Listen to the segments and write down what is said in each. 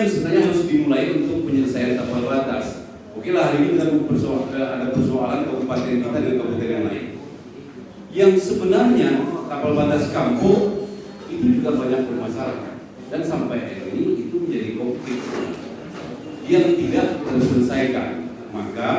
Sebenarnya harus dimulai untuk penyelesaian tapal batas. Oke lah, hari ini kita ada persoalan kabupaten kita dan kabupaten yang lain. Yang sebenarnya tapal batas kampung itu juga banyak bermasalah dan sampai hari ini itu menjadi konflik yang tidak terselesaikan. Maka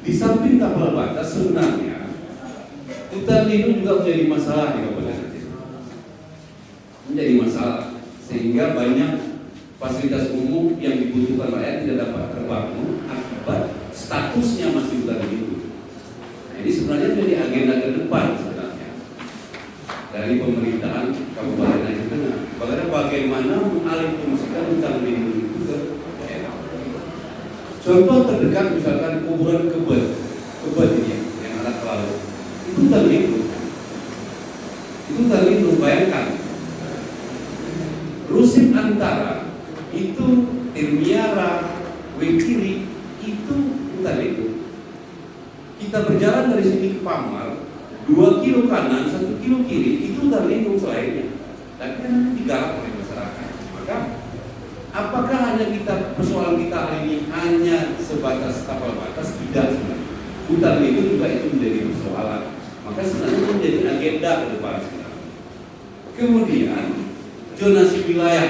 di samping tapal batas sebenarnya hutan lindung juga menjadi masalah di kabupaten Aceh. Menjadi masalah sehingga banyak fasilitas umum yang dibutuhkan rakyat tidak dapat terbangun akibat statusnya masih hutan lindung. Nah, ini sebenarnya menjadi agenda ke depan sebenarnya dari pemerintahan Kabupaten Aceh Tengah. Bagaimana mengalihfungsikan hutan lindung itu ke daerah. Contoh terdekat misalkan kuburan kebet ini yang ada ke laut. Itu hutan lindung. Itu hutan lindung, bayangkan. Rusip Antara itu Tirmiara, Wekiri itu hutan lindung. Kita berjalan dari sini ke Pamar, 2 kilo kanan, 1 kilo kiri itu hutan lindung selainnya. Tapi kan digarap oleh masyarakat. Maka apakah hanya persoalan kita hari ini hanya sebatas tapal batas? Tidak sebenarnya. Hutan lindung juga itu menjadi persoalan. Maka sebenarnya itu menjadi agenda ke depan sebenarnya. Kemudian zonasi wilayah.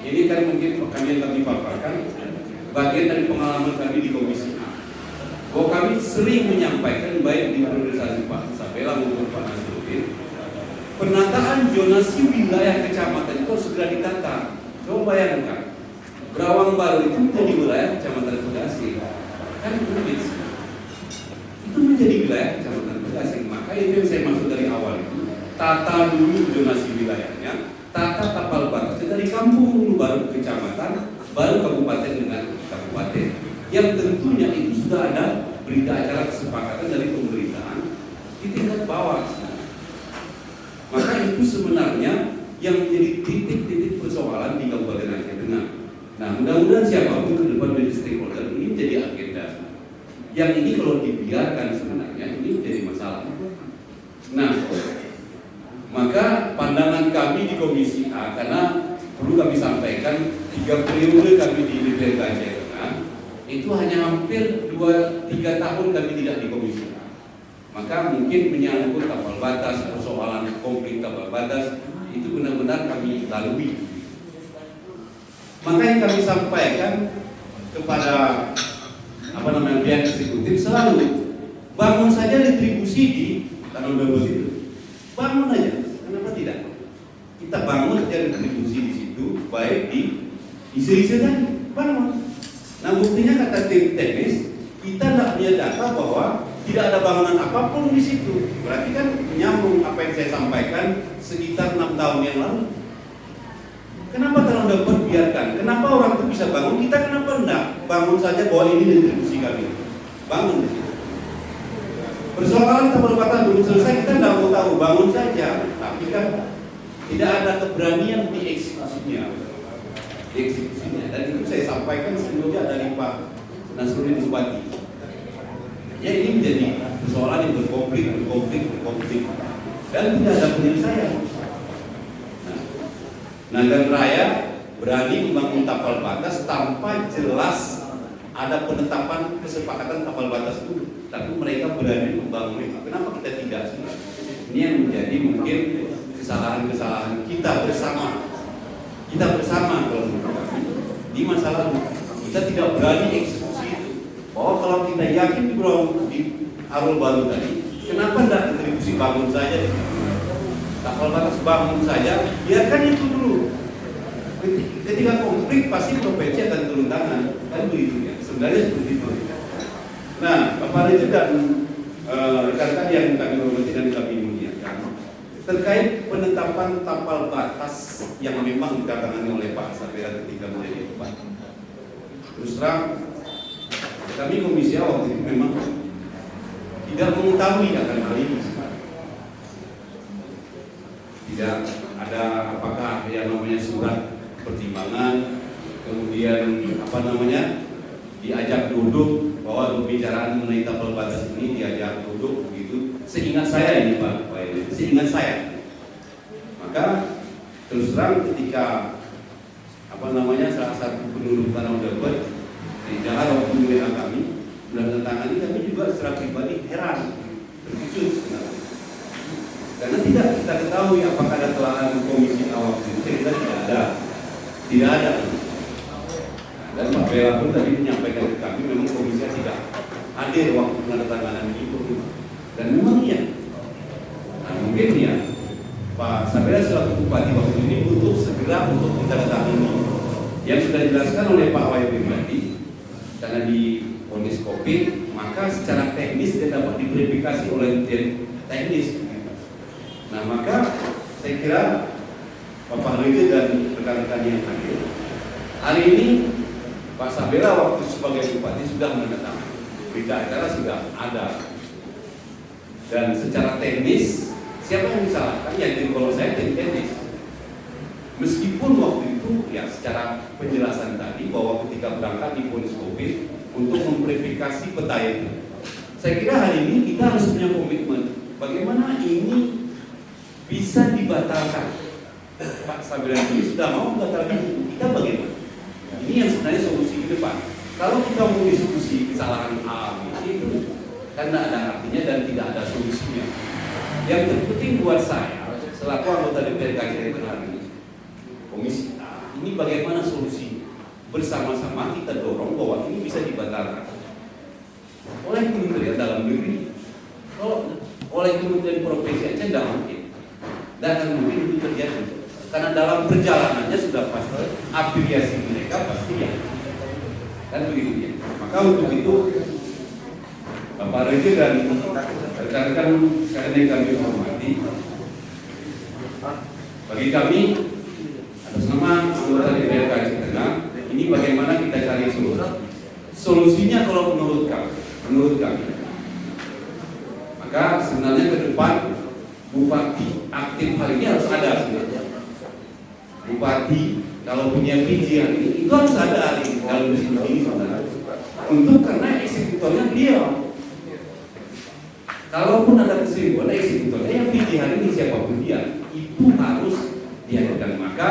Ini kan mungkin yang kami paparkan bagian dari pengalaman kami di Komisi A. Bahwa kami sering menyampaikan baik di priorisasi Pak Sabela maupun Pak Nasruddin, penataan zonasi wilayah kecamatan itu harus segera ditata. Coba bayangkan, Berawang Baru itu menjadi wilayah kecamatan Bekasi, kan rumit. Itu menjadi wilayah kecamatan Bekasi. Maka itu yang saya maksud dari awal itu, tata dulu zonasi wilayahnya. Tata tapal batasnya dari kampung dulu, baru kecamatan, baru kabupaten dengan kabupaten. Yang tentunya itu sudah ada berita acara kesepakatan dari pemerintahan di tingkat bawah. Maka itu sebenarnya yang menjadi titik-titik persoalan di Kabupaten Aceh Tengah. Nah, mudah-mudahan siapapun ke depan menjadi stakeholder ini menjadi agenda. Yang ini kalau dibiarkan sebenarnya ini menjadi masalah. Nah, maka pandangan kami di Komisi A, karena perlu kami sampaikan 3 periode kami di DPRD Aceh Tengah, itu hanya hampir 2-3 tahun kami tidak di Komisi A. Maka mungkin menyangkut tapal batas, persoalan konflik tapal batas itu benar-benar kami lalui. Maka yang kami sampaikan kepada pihak eksekutif selalu bangun saja retribusi di Tanah Bebos itu. Bangun aja, kenapa tidak? Kita bangun saja retribusi di situ, baik di isu-isu tadi, bangun. Nah, buktinya kata tim teknis, kita tidak punya data bahwa tidak ada bangunan apapun di situ. Berarti kan menyambung apa yang saya sampaikan sekitar 6 tahun yang lalu. Kenapa Tanah Dapat biarkan? Kenapa orang itu bisa bangun? Kita kenapa enggak? Bangun saja bahwa ini retribusi kami. Bangun di situ. Persoalan tapal batas belum selesai, kita tidak mau tahu, bangun saja. Tapi kan tidak ada keberanian di eksekusinya. Dan itu saya sampaikan sebelumnya dari Pak Nasruddin Bupati. Ya, ini menjadi persoalan yang berkonflik. Dan tidak ada penyelesaian. Nah, dan Raya berani membangun tapal batas tanpa jelas ada penetapan kesepakatan tapal batas itu, tapi mereka berani membangun itu. Kenapa kita tidak sih? Ini yang menjadi mungkin kesalahan-kesalahan kita bersama. Kita bersama kalau menurut kami di masa lalu kita tidak berani eksekusi itu. Bahwa kalau kita yakin di Arul Baru tadi, kenapa tidak retribusi bangun saja? Tapal batas bangun saja, biarkan itu dulu. Ketika konflik pasti provinsi akan turun tangan, kan begitu ya. Sebenarnya seperti itu. Nah, Bapak Rejek dan rekan-rekan yang kami hormati dan kami muliakan, terkait penetapan tapal batas yang memang ditangani oleh Pak Sabela ketika menjadi bupati. Terus terang, kami Komisi A waktu itu memang tidak mengetahui akan hal ini. Tidak ada apakah yang namanya surat pertimbangan, kemudian diajak duduk bahwa pembicaraan mengenai tapal batas ini diajak duduk begitu. Seingat saya ini Pak, seingat saya. Maka terus terang ketika salah satu penduduk Tanah Dapat di Jakarta waktu WA kami menandatangani, kami juga secara pribadi heran, terkejut sebenarnya. Karena tidak kita ketahui apakah ada telah komisi awal itu, kita tidak ada. Dan Pak Bela pun tadi menyampaikan ke kami memang komisi tidak hadir waktu penandatanganan itu. Dan memang iya. Nah, mungkin ya Pak Sabera selaku Bupati waktu ini butuh segera untuk ditandatangani yang sudah dijelaskan oleh Pak Wayu Firmadi. Karena di vonis Covid, maka secara teknis dia dapat diverifikasi oleh tim teknis. Nah, maka saya kira Bapak Rege dan rekan-rekan yang hadir hari ini, Pak Sabera waktu sebagai Bupati sudah menandatangani, berita acara sudah ada, dan secara teknis siapa yang disalahkan? Ya, kalau saya tim teknis. Meskipun waktu itu ya secara penjelasan tadi bahwa ketika berangkat di vonis Covid untuk memverifikasi peta itu, saya kira hari ini kita harus punya komitmen bagaimana ini bisa dibatalkan. Pak Sabera ini sudah mau membatalkan itu, kita bagaimana? Ini yang sebenarnya solusi ke depan. Kalau kita mau diskusi kesalahan A, itu kan tidak ada artinya dan tidak ada solusinya. Yang terpenting buat saya selaku anggota DPR KJR hari ini, komisi A, ini bagaimana solusi bersama-sama kita dorong bahwa ini bisa dibatalkan oleh Kementerian Dalam Negeri. Kalau oleh Kementerian Profesi aja tidak mungkin, dan akan mungkin itu terjadi karena dalam perjalanannya sudah pasti afiliasi mereka pasti ya, kan begitu ya. Maka untuk itu Bapak Rege dan rekan-rekan sekalian yang kami hormati, bagi kami atas nama anggota DPR KJR Tengah, ini bagaimana kita cari solusi. Solusinya kalau menurut kami, maka sebenarnya ke depan Bupati aktif hari ini harus ada sebenarnya. Bupati kalau punya visi hari ini itu harus ada hari ini dalam ini sebenarnya. Untuk karena eksekutornya dia. Kalaupun ada kesimpulan eksekutornya yang visi hari ini siapapun dia, itu harus dihadirkan. Maka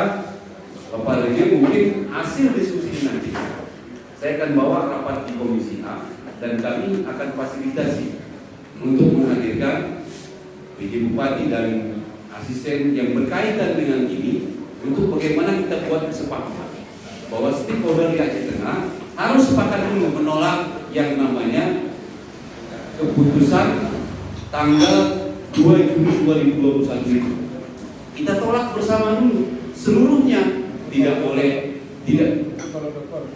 Bapak Rege mungkin hasil diskusi ini nanti saya akan bawa rapat di Komisi A dan kami akan fasilitasi untuk menghadirkan PJ Bupati dan asisten yang berkaitan dengan ini untuk bagaimana kita buat kesepakatan bahwa stakeholder di Aceh Tengah harus sepakat dulu menolak yang namanya keputusan tanggal 2 Juni 2021 itu. Kita tolak bersama dulu seluruhnya. Tidak boleh,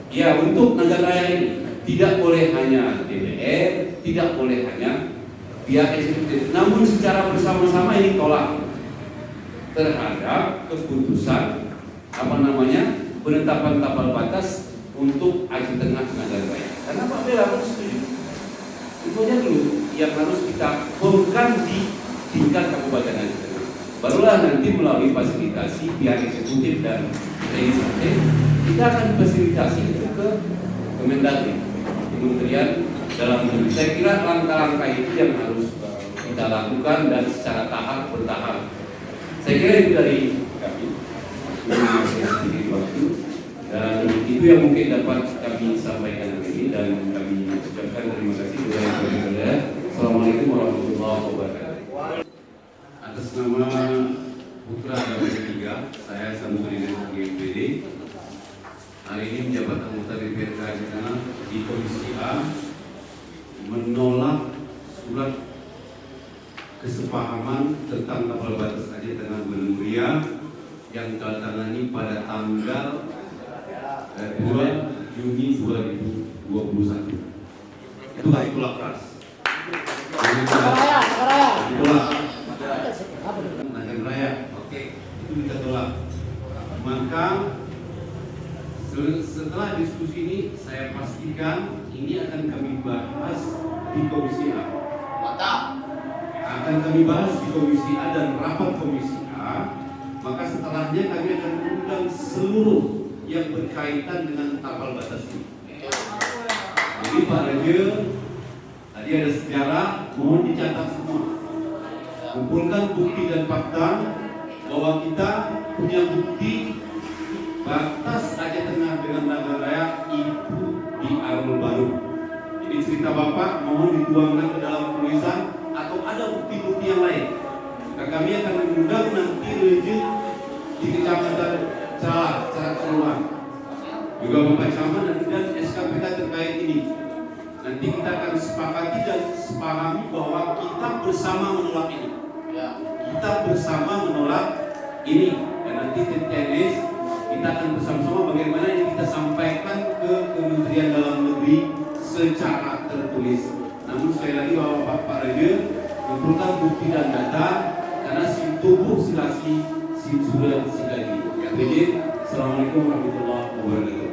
ya untuk Nagan Raya ini tidak boleh hanya DPR, tidak boleh hanya pihak eksekutif, namun secara bersama-sama ini tolak terhadap keputusan penetapan tapal batas untuk Aceh Tengah Nagan Raya. Karena Pak Bela harus setuju. Itu aja dulu yang harus kita bukan di tingkat Kabupaten Aceh Tengah. Barulah nanti melalui fasilitasi pihak eksekutif dan legislatif kita akan fasilitasi itu ke Kemendagri, Kementerian Dalam Negeri. Saya kira langkah-langkah itu yang harus kita lakukan dan secara bertahap. Saya kira itu dari kami. Sedikit waktu dan itu yang mungkin dapat kami sampaikan hari ini dan kami ucapkan terima kasih kepada saudara. Assalamualaikum warahmatullahi wabarakatuh. Atas nama Putra KPD 3, saya Samsudin GPD hari ini menjabat anggota DPR KJR Tengah di Komisi A menolak surat kesepahaman tentang tapal batas Aceh Tengah Gunung Muria yang ditandatangani pada tanggal 2 Juni 2021. Itu kami tolak keras. Nagan Raya, oke, itu kita tolak. Maka setelah diskusi ini saya pastikan ini akan kami bahas di Komisi A. Akan kami bahas di Komisi A dan rapat Komisi A. Maka setelahnya kami akan mengundang seluruh yang berkaitan dengan tapal batas ini. Jadi Pak Rege, tadi ada sejarah, mohon dicatat semua. Kumpulkan bukti dan fakta bahwa kita punya bukti batas Aceh Tengah dengan Naga Raya itu di Arul Baru. Jadi cerita Bapak mohon dituangkan ke dalam tulisan atau ada bukti-bukti yang lain. Maka kami akan mengundang nanti rejim di Kecamatan Cerak Seluan. Juga Bapak Camat dan SKPK terkait ini. Nanti kita akan sepakati dan sepahami bahwa kita bersama menolak ini. Kita bersama menolak ini. Dan nanti TNS kita akan bersama-sama bagaimana ini kita sampaikan ke Kementerian Dalam Negeri secara tertulis. Namun sekali lagi Bapak Pak Raja kumpulkan bukti dan data karena sim tubuh silasi sim sudah silagi. Ya, Assalamualaikum warahmatullahi wabarakatuh.